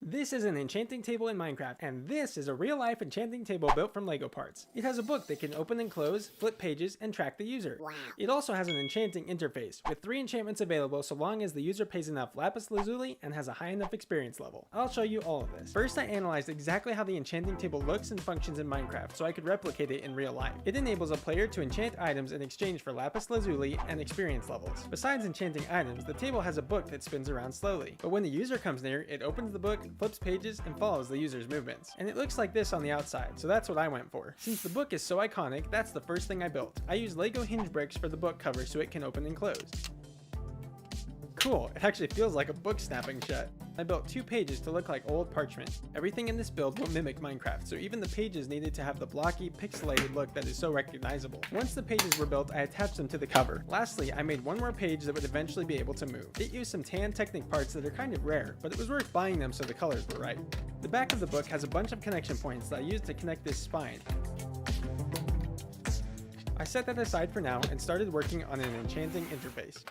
This is an enchanting table in Minecraft, and this is a real-life enchanting table built from Lego parts. It has a book that can open and close, flip pages, and track the user. Wow. It also has an enchanting interface, with 3 enchantments available so long as the user pays enough lapis lazuli and has a high enough experience level. I'll show you all of this. First, I analyzed exactly how the enchanting table looks and functions in Minecraft so I could replicate it in real life. It enables a player to enchant items in exchange for lapis lazuli and experience levels. Besides enchanting items, the table has a book that spins around slowly, but when the user comes near, it opens the book, flips pages, and follows the user's movements. And it looks like this on the outside, so that's what I went for. Since the book is so iconic, that's the first thing I built. I used Lego hinge bricks for the book cover so it can open and close. Cool, it actually feels like a book snapping shut. I built 2 pages to look like old parchment. Everything in this build will mimic Minecraft, so even the pages needed to have the blocky, pixelated look that is so recognizable. Once the pages were built, I attached them to the cover. Lastly, I made one more page that would eventually be able to move. It used some tan Technic parts that are kind of rare, but it was worth buying them so the colors were right. The back of the book has a bunch of connection points that I used to connect this spine. I set that aside for now and started working on an enchanting interface.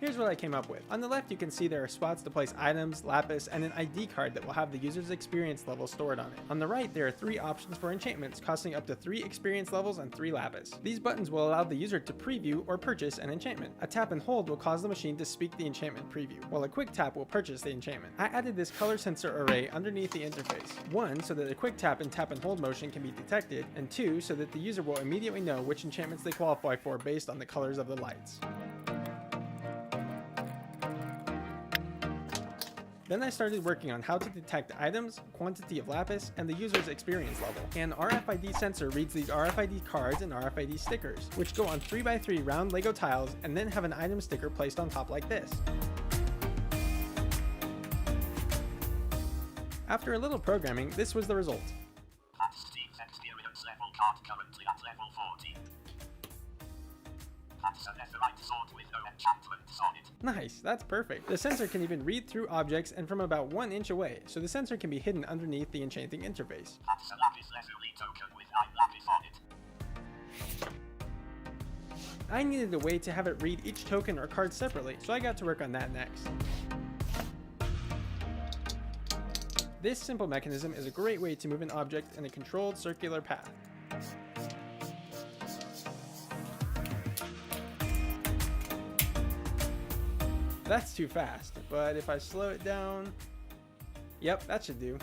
Here's what I came up with. On the left, you can see there are spots to place items, lapis, and an ID card that will have the user's experience level stored on it. On the right, there are 3 options for enchantments costing up to 3 experience levels and 3 lapis. These buttons will allow the user to preview or purchase an enchantment. A tap and hold will cause the machine to speak the enchantment preview, while a quick tap will purchase the enchantment. I added this color sensor array underneath the interface. 1, so that a quick tap and hold motion can be detected, and 2, so that the user will immediately know which enchantments they qualify for based on the colors of the lights. Then I started working on how to detect items, quantity of lapis, and the user's experience level. An RFID sensor reads these RFID cards and RFID stickers, which go on 3x3 round Lego tiles and then have an item sticker placed on top like this. After a little programming, this was the result. Steve's experience level card currently at level 40. That's a netherite sword with no enchantments on it. Nice, that's perfect. The sensor can even read through objects and from about 1 inch away, so the sensor can be hidden underneath the enchanting interface. That's a lapis lazuli token with 9 lapis on it. I needed a way to have it read each token or card separately, so I got to work on that next. This simple mechanism is a great way to move an object in a controlled circular path. That's too fast, but if I slow it down, yep, that should do.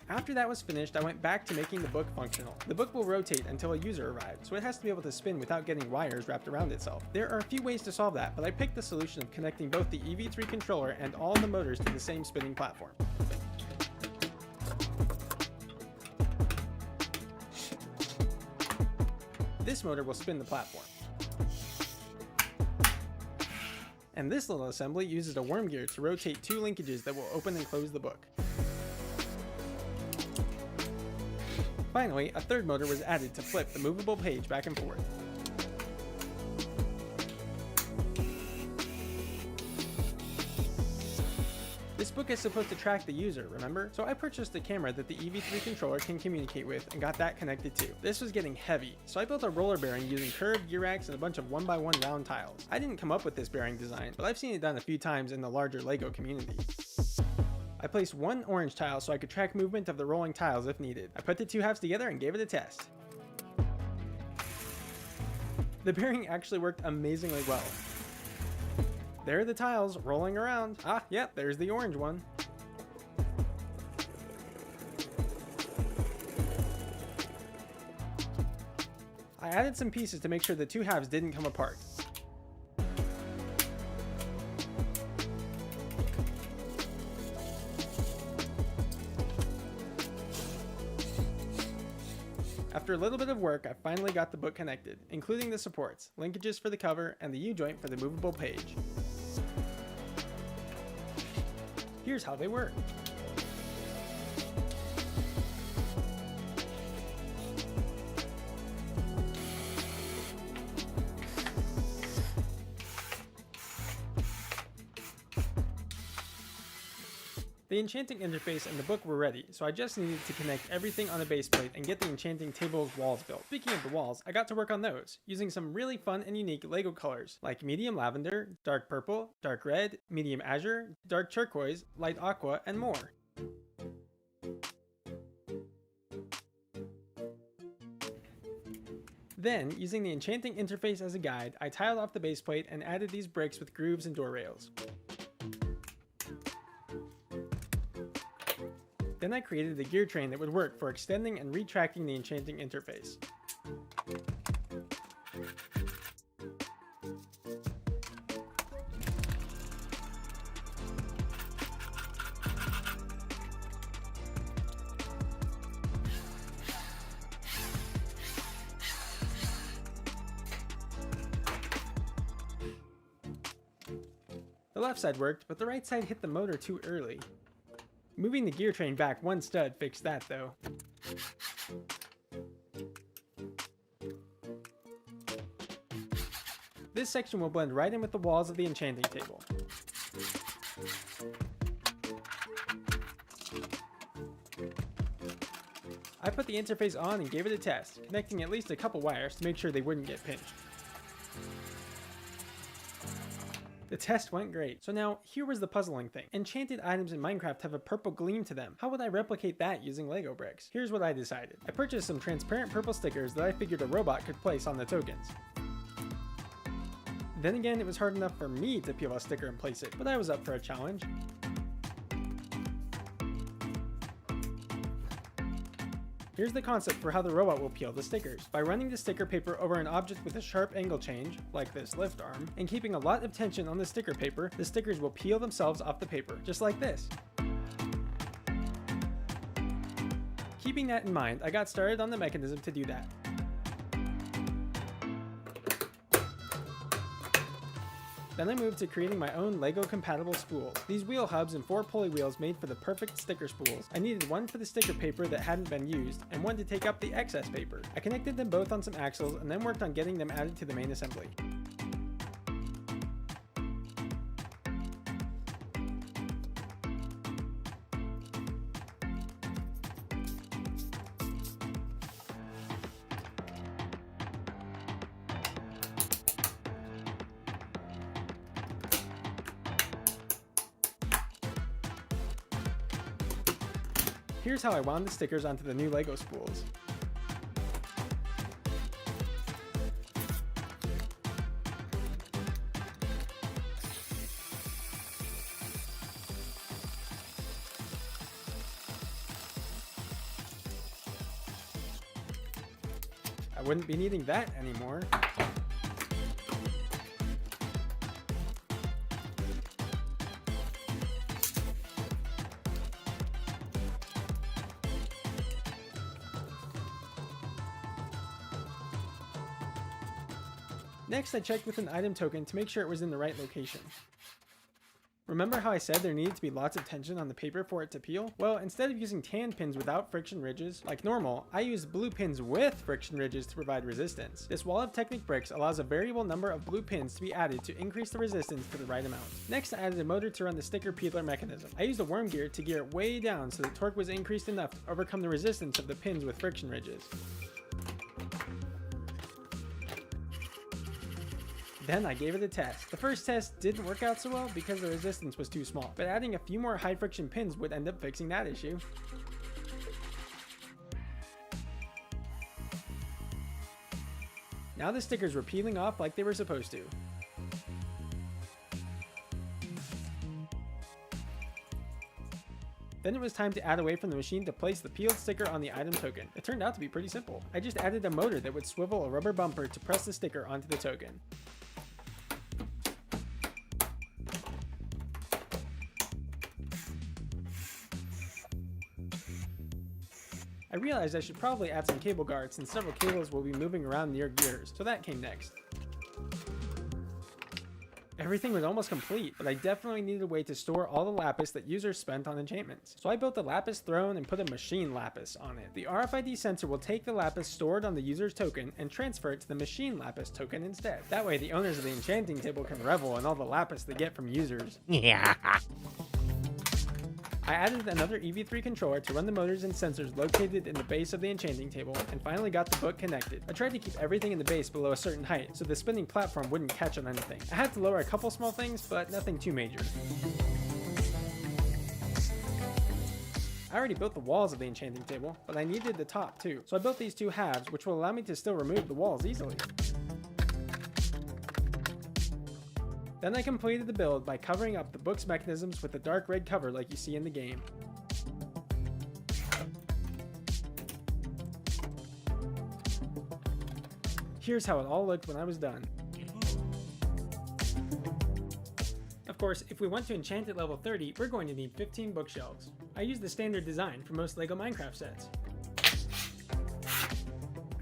After that was finished, I went back to making the book functional. The book will rotate until a user arrives, so it has to be able to spin without getting wires wrapped around itself. There are a few ways to solve that, but I picked the solution of connecting both the EV3 controller and all the motors to the same spinning platform. This motor will spin the platform. And this little assembly uses a worm gear to rotate 2 linkages that will open and close the book. Finally, a 3rd motor was added to flip the movable page back and forth. This book is supposed to track the user, remember? So I purchased a camera that the EV3 controller can communicate with and got that connected too. This was getting heavy, so I built a roller bearing using curved gear racks and a bunch of 1x1 round tiles. I didn't come up with this bearing design, but I've seen it done a few times in the larger Lego community. I placed 1 orange tile so I could track movement of the rolling tiles if needed. I put the 2 halves together and gave it a test. The bearing actually worked amazingly well. There are the tiles rolling around. Ah, yep, there's the orange one. I added some pieces to make sure the 2 halves didn't come apart. After a little bit of work, I finally got the book connected, including the supports, linkages for the cover, and the U-joint for the movable page. Here's how they work. The enchanting interface and the book were ready, so I just needed to connect everything on the base plate and get the enchanting table's walls built. Speaking of the walls, I got to work on those, using some really fun and unique LEGO colors, like medium lavender, dark purple, dark red, medium azure, dark turquoise, light aqua, and more. Then, using the enchanting interface as a guide, I tiled off the base plate and added these bricks with grooves and door rails. Then I created the gear train that would work for extending and retracting the enchanting interface. The left side worked, but the right side hit the motor too early. Moving the gear train back one stud fixed that though. This section will blend right in with the walls of the enchanting table. I put the interface on and gave it a test, connecting at least a couple wires to make sure they wouldn't get pinched. The test went great. So now, here was the puzzling thing. Enchanted items in Minecraft have a purple gleam to them. How would I replicate that using Lego bricks? Here's what I decided. I purchased some transparent purple stickers that I figured a robot could place on the tokens. Then again, it was hard enough for me to peel a sticker and place it, but I was up for a challenge. Here's the concept for how the robot will peel the stickers. By running the sticker paper over an object with a sharp angle change, like this lift arm, and keeping a lot of tension on the sticker paper, the stickers will peel themselves off the paper, just like this. Keeping that in mind, I got started on the mechanism to do that. Then I moved to creating my own LEGO compatible spools. These wheel hubs and 4 pulley wheels made for the perfect sticker spools. I needed one for the sticker paper that hadn't been used, and one to take up the excess paper. I connected them both on some axles and then worked on getting them added to the main assembly. Here's how I wound the stickers onto the new LEGO spools. I wouldn't be needing that anymore. Next, I checked with an item token to make sure it was in the right location. Remember how I said there needed to be lots of tension on the paper for it to peel? Well, instead of using tan pins without friction ridges, like normal, I used blue pins with friction ridges to provide resistance. This wall of Technic bricks allows a variable number of blue pins to be added to increase the resistance to the right amount. Next, I added a motor to run the sticker peeler mechanism. I used a worm gear to gear it way down so the torque was increased enough to overcome the resistance of the pins with friction ridges. Then I gave it a test. The first test didn't work out so well because the resistance was too small, but adding a few more high friction pins would end up fixing that issue. Now the stickers were peeling off like they were supposed to. Then it was time to add a way from the machine to place the peeled sticker on the item token. It turned out to be pretty simple. I just added a motor that would swivel a rubber bumper to press the sticker onto the token. I realized I should probably add some cable guards since several cables will be moving around near gears, so that came next. Everything was almost complete, but I definitely needed a way to store all the lapis that users spent on enchantments. So I built a lapis throne and put a machine lapis on it. The RFID sensor will take the lapis stored on the user's token and transfer it to the machine lapis token instead. That way the owners of the enchanting table can revel in all the lapis they get from users. Yeah. I added another EV3 controller to run the motors and sensors located in the base of the enchanting table, and finally got the book connected. I tried to keep everything in the base below a certain height, so the spinning platform wouldn't catch on anything. I had to lower a couple small things, but nothing too major. I already built the walls of the enchanting table, but I needed the top too, so I built these two halves, which will allow me to still remove the walls easily. Then I completed the build by covering up the book's mechanisms with a dark red cover like you see in the game. Here's how it all looked when I was done. Of course, if we want to enchant at level 30, we're going to need 15 bookshelves. I used the standard design for most LEGO Minecraft sets.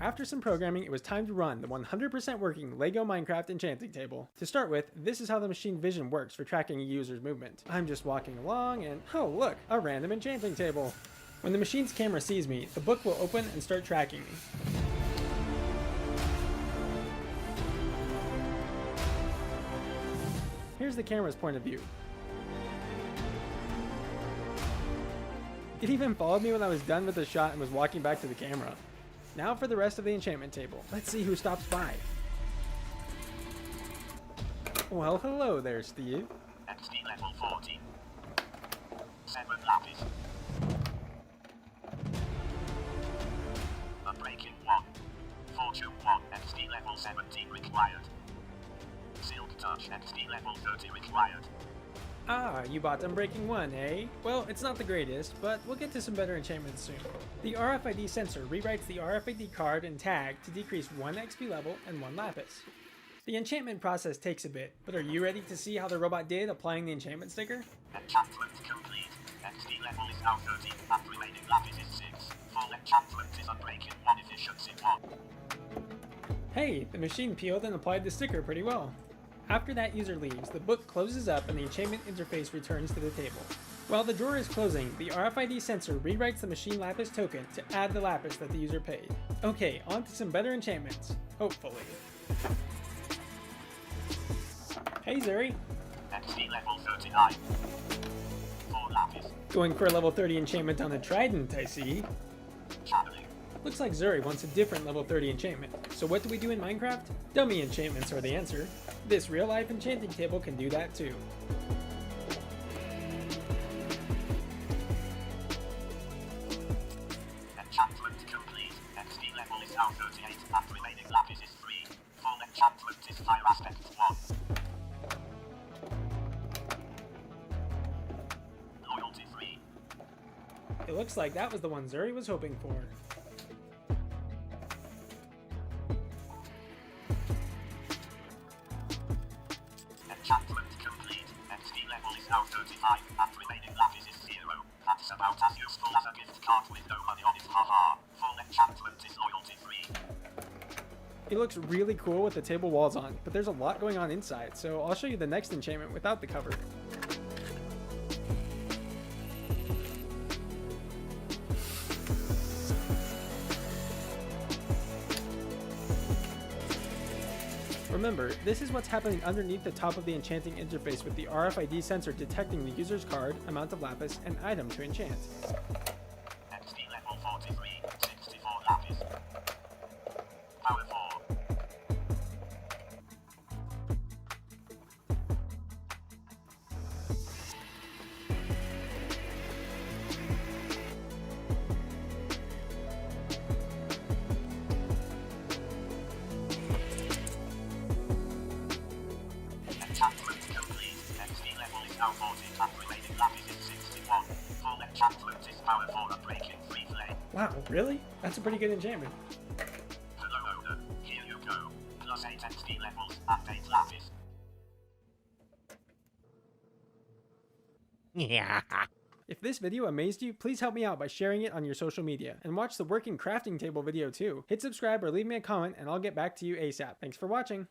After some programming, it was time to run the 100% working LEGO Minecraft Enchanting Table. To start with, this is how the machine vision works for tracking a user's movement. I'm just walking along and, oh look, a random enchanting table. When the machine's camera sees me, the book will open and start tracking me. Here's the camera's point of view. It even followed me when I was done with the shot and was walking back to the camera. Now for the rest of the enchantment table. Let's see who stops by. Well, hello there, Steve. XD level 40. 7 lapis. Unbreaking 1. Fortune 1. XD level 17 required. Silk touch. XD level 30 required. Ah, you bought Unbreaking 1, eh? Well, it's not the greatest, but we'll get to some better enchantments soon. The RFID sensor rewrites the RFID card and tag to decrease 1 XP level and 1 lapis. The enchantment process takes a bit, but are you ready to see how the robot did applying the enchantment sticker? Enchantment complete. XD level is now 30, and remaining lapis is 6. Full enchantment is Unbreaking 1, efficiency 1. Hey, the machine peeled and applied the sticker pretty well. After that user leaves, the book closes up and the enchantment interface returns to the table. While the drawer is closing, the RFID sensor rewrites the machine lapis token to add the lapis that the user paid. Okay, on to some better enchantments. Hopefully. Hey Zuri. XD level 39. 4 lapis. Going for a level 30 enchantment on a trident, I see. Channeling. Looks like Zuri wants a different level 30 enchantment. So what do we do in Minecraft? Dummy enchantments are the answer. This real-life enchanting table can do that too. Enchantment complete. XD level is now 38, and remaining lapis is 3. Full enchantment is fire aspect 1. Loyalty 3. It looks like that was the one Zuri was hoping for. Enchantment complete. XD level is now 35, and remaining lapis is 0. That's about as useful as a gift card with no money on it, haha. Full enchantment is loyalty 3. It looks really cool with the table walls on, but there's a lot going on inside, so I'll show you the next enchantment without the cover. Remember, this is what's happening underneath the top of the enchanting interface with the RFID sensor detecting the user's card, amount of lapis, and item to enchant. XD level 43, 64 lapis. Power 4. Enchantment complete. XD level is now 40, and remaining lapis is 61. Full enchantment is power 4 and breaking 3 flame. Wow, really? That's a pretty good enchantment. Hello owner, here you go. Plus 8 XD levels and 8 lapis. If this video amazed you, please help me out by sharing it on your social media, and watch the working crafting table video too. Hit subscribe or leave me a comment and I'll get back to you ASAP. Thanks for watching.